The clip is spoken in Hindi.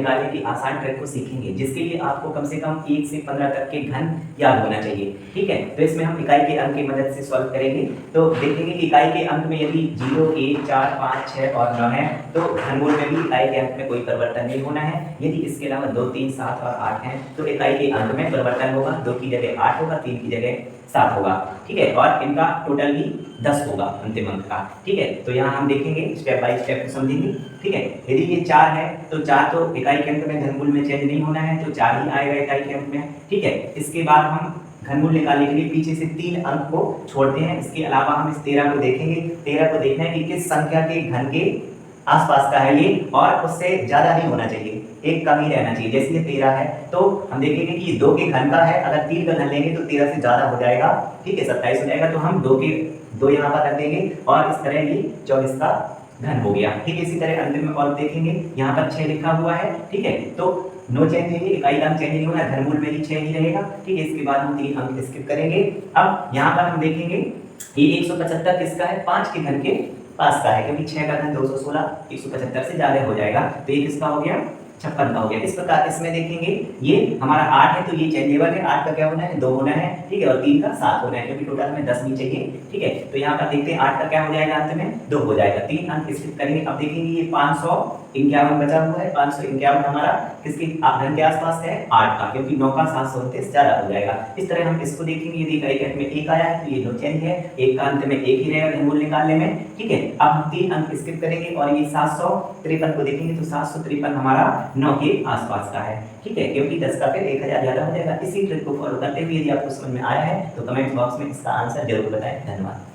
निकालने की आसान ट्रिक को सीखेंगे, जिसके लिए आपको कम से कम 1 से 15 तक के घन याद होना चाहिए। ठीक है, तो इसमें हम इकाई के अंक की मदद से सॉल्व करेंगे। तो देखेंगे कि इकाई के अंक में यदि 0, 1, 4, 5, 6 और 9 है तो घनमूल में भी इकाई के अंक में कोई परिवर्तन नहीं होना है। यदि इसके अलावा 2, 3, 7 और 8 हैं तो इकाई के अंक में परिवर्तन होगा। 2 की जगह 8 होगा, 3 की जगह 7 होगा। ठीक है, और इनका टोटल भी 10 होगा अंतिम अंक का। ठीक है, तो यहाँ हम देखेंगे स्टेप बाय स्टेप को समझेंगे। ठीक है, यदि ये 4 है तो 4 तो इकाई के अंक में घनमूल में चेंज नहीं होना है, तो 4 ही आएगा इकाई के अंक में। ठीक है, इसके बाद हम घनमूल निकालने के लिए पीछे से 3 अंक को छोड़ते हैं। इसके अलावा हम इस 13 को देखेंगे। 13 को देखना है कि किस संख्या के घन के आसपास का है ये, और उससे ज्यादा नहीं होना चाहिए, एक कम ही रहना चाहिए। जैसे ये 13 है तो हम देखेंगे कि ये 2 के घन का है। अगर 3 का घन लेंगे तो 13 से ज्यादा हो जाएगा। ठीक है, 27 हो जाएगा, तो हम 2 यहाँ पर रख देंगे और इस तरह ये 24 का घन हो गया। ठीक है, इसी तरह अंतिम में और देखेंगे, यहाँ पर 6 लिखा हुआ है। ठीक है, तो नो चेंज है, इकाई का अंक चेंज नहीं होना, घनमूल में ही 6 ही रहेगा। ठीक है, इसके बाद हम 3 अंक स्किप करेंगे। अब यहाँ पर हम देखेंगे ये 175 किसका है, 5 के घन के पास का है, क्योंकि 6 का घन 216 175 से ज्यादा हो जाएगा, तो ये किसका हो गया, 56 का हो गया। इस प्रकार इसमें देखेंगे ये हमारा 8 है तो ये चेंजेबल है, 8 का क्या होना है, 2 होना है। ठीक है, और 3 का 7 होना है, क्योंकि टोटल में 10 नहीं चाहिए। ठीक है, तो यहाँ पर देखते हैं 8 का क्या हो जाएगा, अंत में 2 हो जाएगा। 3 अंक स्किप करेंगे। अब देखेंगे ये 551 बचा हुआ है। 551 हमारा किसके घन के आसपास है, 8 का, क्योंकि 9 का 729 ज्यादा हो जाएगा। इस तरह हम इसको देखेंगे, यदि इकाई के अंक में 1 आया है तो ये नो चेंज है, 1 का अंत में 1 ही रहेगा घनमूल निकालने में। ठीक है, अब हम 3 अंक स्किप करेंगे और ये 753 को देखेंगे तो 753 हमारा 9 के आसपास का है। ठीक है, क्योंकि 10 का फिर 1000 ज्यादा हो जाएगा। इसी ट्रिक को फॉलो करते हुए यदि आपको समझ में आया है तो कमेंट बॉक्स में इसका आंसर जरूर बताएं। धन्यवाद।